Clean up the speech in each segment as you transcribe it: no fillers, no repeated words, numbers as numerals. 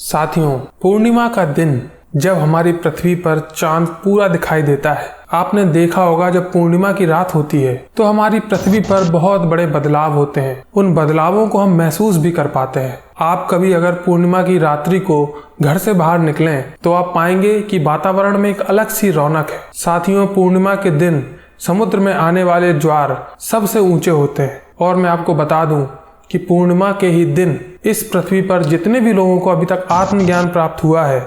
साथियों, पूर्णिमा का दिन जब हमारी पृथ्वी पर चांद पूरा दिखाई देता है, आपने देखा होगा जब पूर्णिमा की रात होती है तो हमारी पृथ्वी पर बहुत बड़े बदलाव होते हैं। उन बदलावों को हम महसूस भी कर पाते हैं। आप कभी अगर पूर्णिमा की रात्रि को घर से बाहर निकलें तो आप पाएंगे कि वातावरण में एक अलग सी रौनक है। साथियों, पूर्णिमा के दिन समुद्र में आने वाले ज्वार सबसे ऊंचे होते हैं और मैं आपको बता दूं कि पूर्णिमा के ही दिन इस पृथ्वी पर जितने भी लोगों को अभी तक आत्मज्ञान प्राप्त हुआ है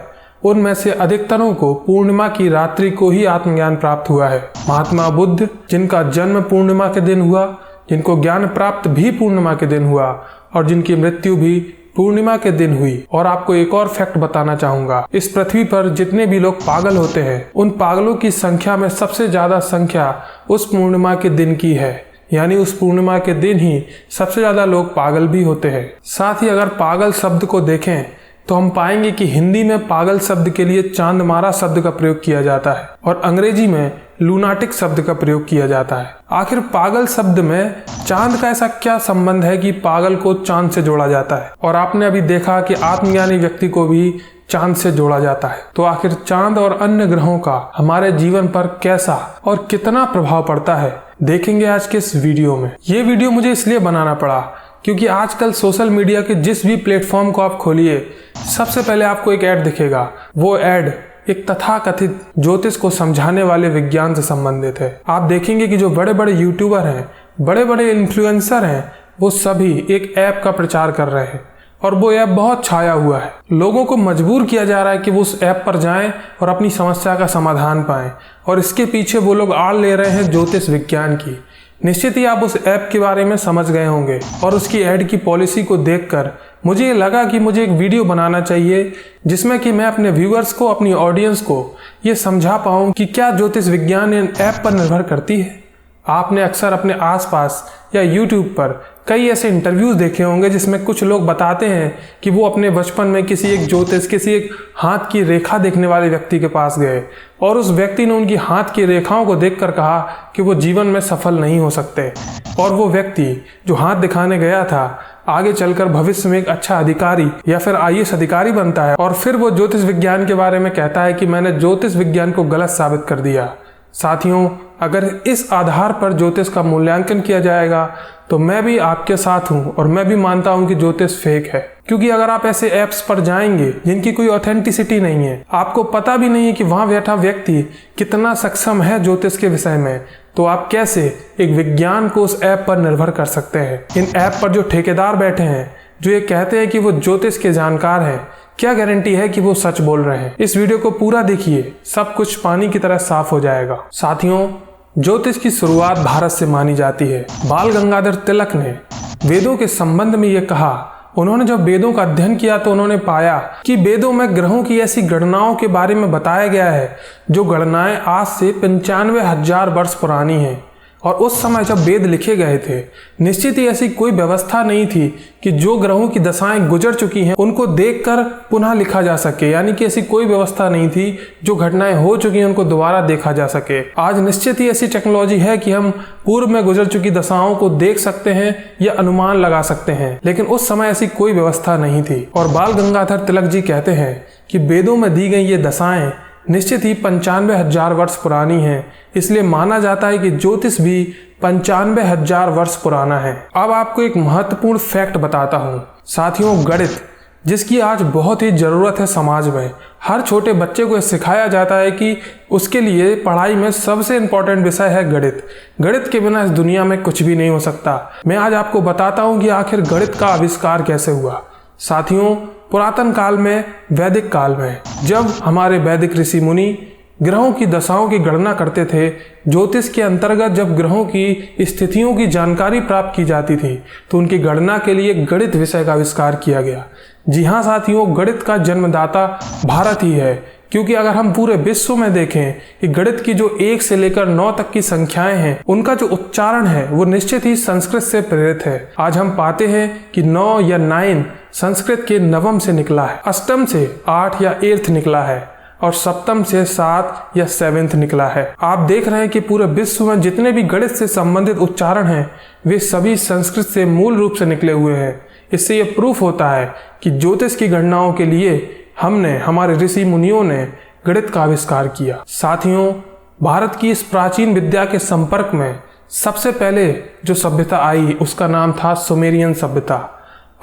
उनमें से अधिकतरों को पूर्णिमा की रात्रि को ही आत्मज्ञान प्राप्त हुआ है। महात्मा बुद्ध, जिनका जन्म पूर्णिमा के दिन हुआ, जिनको ज्ञान प्राप्त भी पूर्णिमा के दिन हुआ और जिनकी मृत्यु भी पूर्णिमा के दिन हुई। और आपको एक और फैक्ट बताना चाहूंगा, इस पृथ्वी पर जितने भी लोग पागल होते हैं उन पागलों की संख्या में सबसे ज्यादा संख्या उस पूर्णिमा के दिन की है, यानी उस पूर्णिमा के दिन ही सबसे ज्यादा लोग पागल भी होते हैं। साथ ही अगर पागल शब्द को देखें तो हम पाएंगे कि हिंदी में पागल शब्द के लिए चांदमारा शब्द का प्रयोग किया जाता है और अंग्रेजी में लूनाटिक शब्द का प्रयोग किया जाता है। आखिर पागल शब्द में चांद का ऐसा क्या संबंध है कि पागल को चांद से जोड़ा जाता है? और आपने अभी देखा कि आत्मज्ञानी व्यक्ति को भी चांद से जोड़ा जाता है। तो आखिर चांद और अन्य ग्रहों का हमारे जीवन पर कैसा और कितना प्रभाव पड़ता है, देखेंगे आज के इस वीडियो में। ये वीडियो मुझे इसलिए बनाना पड़ा क्योंकि आजकल सोशल मीडिया के जिस भी प्लेटफॉर्म को आप खोलिए सबसे पहले आपको एक ऐड दिखेगा। वो ऐड एक तथाकथित ज्योतिष को समझाने वाले विज्ञान से संबंधित है। आप देखेंगे कि जो बड़े बड़े यूट्यूबर हैं, बड़े बड़े इन्फ्लुएंसर हैं, वो सभी एक ऐप का प्रचार कर रहे हैं और वो ऐप बहुत छाया हुआ है। लोगों को मजबूर किया जा रहा है कि वो उस ऐप पर जाएं और अपनी समस्या का समाधान पाएं, और इसके पीछे वो लोग आड़ ले रहे हैं ज्योतिष विज्ञान की। निश्चित ही आप उस ऐप के बारे में समझ गए होंगे और उसकी ऐड की पॉलिसी को देखकर मुझे ये लगा कि मुझे एक वीडियो बनाना चाहिए जिसमें कि मैं अपने व्यूअर्स को, अपनी ऑडियंस को ये समझा पाऊँ कि क्या ज्योतिष विज्ञान इन ऐप पर निर्भर करती है। आपने अक्सर अपने आसपास या YouTube पर कई ऐसे इंटरव्यूज देखे होंगे जिसमें कुछ लोग बताते हैं कि वो अपने बचपन में किसी एक ज्योतिष, किसी एक हाथ की रेखा देखने वाले व्यक्ति के पास गए और उस व्यक्ति ने उनकी हाथ की रेखाओं को देखकर कहा कि वो जीवन में सफल नहीं हो सकते। और वो व्यक्ति जो हाथ दिखाने गया था आगे चलकर भविष्य में एक अच्छा अधिकारी या फिर IAS अधिकारी बनता है और फिर वो ज्योतिष विज्ञान के बारे में कहता है कि मैंने ज्योतिष विज्ञान को गलत साबित कर दिया। साथियों, अगर इस आधार पर ज्योतिष का मूल्यांकन किया जाएगा तो मैं भी आपके साथ हूं और मैं भी मानता हूं कि ज्योतिष फेक है। क्योंकि अगर आप ऐसे ऐप्स पर जाएंगे जिनकी कोई ऑथेंटिसिटी नहीं है, आपको पता भी नहीं है कि वहां बैठा व्यक्ति कितना सक्षम है ज्योतिष के विषय में, तो आप कैसे एक विज्ञान को उस ऐप पर निर्भर कर सकते हैं। इन ऐप पर जो ठेकेदार बैठे हैं, जो ये कहते हैं कि वो ज्योतिष के जानकार हैं, क्या गारंटी है कि वो सच बोल रहे हैं? इस वीडियो को पूरा देखिए, सब कुछ पानी की तरह साफ हो जाएगा। साथियों, ज्योतिष की शुरुआत भारत से मानी जाती है। बाल गंगाधर तिलक ने वेदों के संबंध में ये कहा। उन्होंने जब वेदों का अध्ययन किया तो उन्होंने पाया कि वेदों में ग्रहों की ऐसी गणनाओं के बारे में बताया गया है जो गणनाएं आज से 95,000 वर्ष पुरानी हैं। और उस समय जब वेद लिखे गए थे, निश्चित ही ऐसी कोई व्यवस्था नहीं थी कि जो ग्रहों की दशाएं गुजर चुकी हैं उनको देखकर पुनः लिखा जा सके, यानी कि ऐसी कोई व्यवस्था नहीं थी जो घटनाएं हो चुकी हैं उनको दोबारा देखा जा सके। आज निश्चित ही ऐसी टेक्नोलॉजी है कि हम पूर्व में गुजर चुकी दशाओं को देख सकते हैं या अनुमान लगा सकते हैं, लेकिन उस समय ऐसी कोई व्यवस्था नहीं थी। और बाल गंगाधर तिलक जी कहते हैं कि वेदों में दी गई ये दशाएं निश्चित ही 95,000 वर्ष पुरानी है, इसलिए माना जाता है कि ज्योतिष भी 95,000 वर्ष पुराना है। अब आपको एक महत्वपूर्ण फैक्ट बताता हूँ। साथियों, गणित, जिसकी आज बहुत ही जरूरत है समाज में, हर छोटे बच्चे को सिखाया जाता है कि उसके लिए पढ़ाई में सबसे इम्पोर्टेंट विषय है गणित। गणित के बिना इस दुनिया में कुछ भी नहीं हो सकता। मैं आज आपको बताता हूँ कि आखिर गणित का आविष्कार कैसे हुआ। साथियों, पुरातन काल में, वैदिक काल में, जब हमारे वैदिक ऋषि मुनि ग्रहों की दशाओं की गणना करते थे, ज्योतिष के अंतर्गत जब ग्रहों की स्थितियों की जानकारी प्राप्त की जाती थी तो उनकी गणना के लिए गणित विषय का आविष्कार किया गया। जी हाँ साथियों, गणित का जन्मदाता भारत ही है। क्योंकि अगर हम पूरे विश्व में देखें कि गणित की जो 1 से लेकर 9 तक की संख्याएं हैं, उनका जो उच्चारण है वो निश्चित ही संस्कृत से प्रेरित है। आज हम पाते हैं कि 9 या 9 संस्कृत के नवम से निकला है, अष्टम से 8 या 8th निकला है और सप्तम से 7 या 7th निकला है। आप देख रहे हैं कि पूरे विश्व में जितने भी गणित से संबंधित उच्चारण हैं वे सभी संस्कृत से मूल रूप से निकले हुए हैं। इससे यह प्रूफ होता है कि ज्योतिष की गणनाओं के लिए हमारे ऋषि मुनियों ने गणित का आविष्कार किया। साथियों, भारत की इस प्राचीन विद्या के संपर्क में सबसे पहले जो सभ्यता आई उसका नाम था सुमेरियन सभ्यता।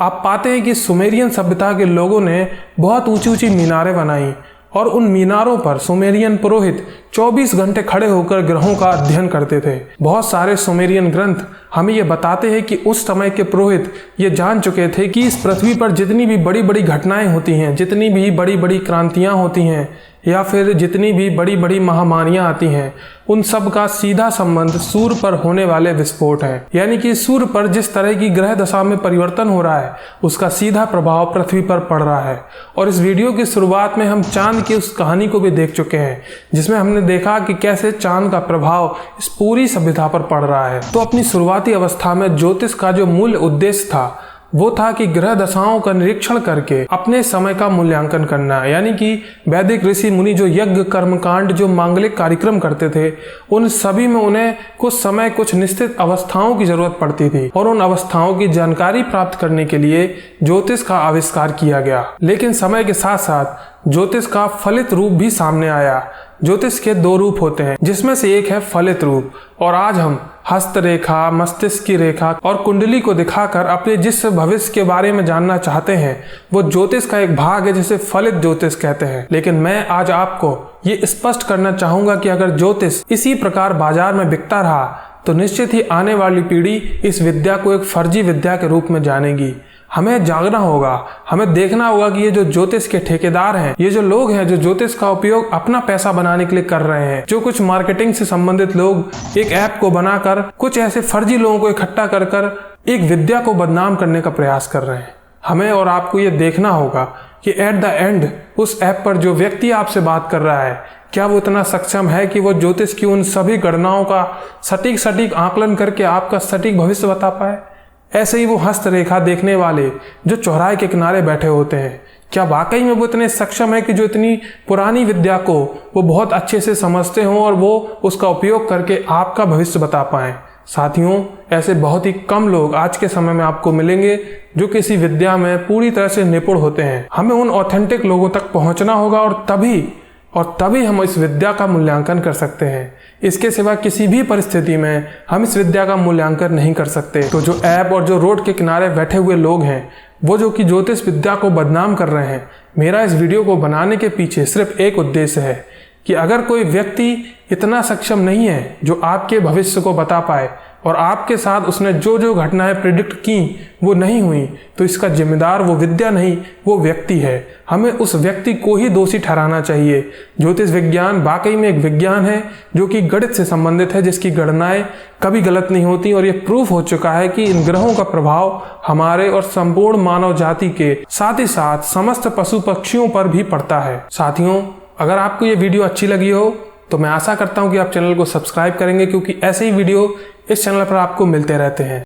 आप पाते हैं कि सुमेरियन सभ्यता के लोगों ने बहुत ऊंची ऊंची मीनारें बनाई और उन मीनारों पर सुमेरियन पुरोहित 24 घंटे खड़े होकर ग्रहों का अध्ययन करते थे। बहुत सारे सुमेरियन ग्रंथ हमें ये बताते हैं कि उस समय के पुरोहित ये जान चुके थे कि इस पृथ्वी पर जितनी भी बड़ी बड़ी घटनाएं होती हैं, जितनी भी बड़ी बड़ी क्रांतियां होती हैं या फिर जितनी भी बड़ी बड़ी महामारियां आती हैं, उन सब का सीधा संबंध सूर्य पर होने वाले विस्फोट है। यानी कि सूर्य पर जिस तरह की ग्रह दशा में परिवर्तन हो रहा है उसका सीधा प्रभाव पृथ्वी पर पड़ रहा है। और इस वीडियो की शुरुआत में हम चांद की उस कहानी को भी देख चुके हैं जिसमें हमने देखा कि कैसे चांद का प्रभाव इस पूरी सभ्यता पर पड़ रहा है। तो अपनी शुरुआती अवस्था में ज्योतिष का जो मूल उद्देश्य था वो था कि ग्रह दशाओं का निरीक्षण करके अपने समय का मूल्यांकन करना। यानी कि वैदिक ऋषि मुनि जो यज्ञ कर्मकांड जो मांगलिक कार्यक्रम करते थे उन सभी में उन्हें कुछ समय कुछ निश्चित अवस्थाओं की जरूरत पड़ती थी और उन अवस्थाओं की जानकारी प्राप्त करने के लिए ज्योतिष का आविष्कार किया गया। लेकिन समय के साथ साथ ज्योतिष का फलित रूप भी सामने आया। ज्योतिष के दो रूप होते हैं जिसमें से एक है फलित रूप, और आज हम हस्तरेखा, मस्तिष्क की रेखा और कुंडली को दिखाकर अपने जिस भविष्य के बारे में जानना चाहते हैं वो ज्योतिष का एक भाग है जिसे फलित ज्योतिष कहते हैं। लेकिन मैं आज आपको ये स्पष्ट करना चाहूंगा कि अगर ज्योतिष इसी प्रकार बाजार में बिकता रहा तो निश्चित ही आने वाली पीढ़ी इस विद्या को एक फर्जी विद्या के रूप में जानेगी। हमें जागना होगा, हमें देखना होगा कि ये जो ज्योतिष के ठेकेदार हैं, ये जो लोग हैं जो ज्योतिष का उपयोग अपना पैसा बनाने के लिए कर रहे हैं, जो कुछ मार्केटिंग से संबंधित लोग एक ऐप को बनाकर कुछ ऐसे फर्जी लोगों को इकट्ठा कर कर एक विद्या को बदनाम करने का प्रयास कर रहे हैं। हमें और आपको ये देखना होगा कि एट द एंड उस ऐप पर जो व्यक्ति आपसे बात कर रहा है क्या वो इतना सक्षम है कि वो ज्योतिष की उन सभी गणनाओं का सटीक आकलन करके आपका सटीक भविष्य बता पाए। ऐसे ही वो हस्तरेखा देखने वाले जो चौराहे के किनारे बैठे होते हैं, क्या वाकई में वो इतने सक्षम है कि जो इतनी पुरानी विद्या को वो बहुत अच्छे से समझते हों और वो उसका उपयोग करके आपका भविष्य बता पाएं। साथियों, ऐसे बहुत ही कम लोग आज के समय में आपको मिलेंगे जो किसी विद्या में पूरी तरह से निपुण होते हैं। हमें उन ऑथेंटिक लोगों तक पहुंचना होगा और तभी हम इस विद्या का मूल्यांकन कर सकते हैं। इसके सिवा किसी भी परिस्थिति में हम इस विद्या का मूल्यांकन नहीं कर सकते। तो जो ऐप और जो रोड के किनारे बैठे हुए लोग हैं वो जो कि ज्योतिष विद्या को बदनाम कर रहे हैं, मेरा इस वीडियो को बनाने के पीछे सिर्फ एक उद्देश्य है कि अगर कोई व्यक्ति इतना सक्षम नहीं है जो आपके भविष्य को बता पाए और आपके साथ उसने जो जो घटनाएं प्रिडिक्ट की वो नहीं हुई, तो इसका जिम्मेदार वो विद्या नहीं वो व्यक्ति है। हमें उस व्यक्ति को ही दोषी ठहराना चाहिए। ज्योतिष विज्ञान वाकई में एक विज्ञान है जो कि गणित से संबंधित है, जिसकी गणनाएं कभी गलत नहीं होती और ये प्रूफ हो चुका है कि इन ग्रहों का प्रभाव हमारे और संपूर्ण मानव जाति के साथ ही साथ समस्त पशु पक्षियों पर भी पड़ता है। साथियों, अगर आपको ये वीडियो अच्छी लगी हो तो मैं आशा करता हूँ कि आप चैनल को सब्सक्राइब करेंगे, क्योंकि ऐसे ही वीडियो इस चैनल पर आपको मिलते रहते हैं।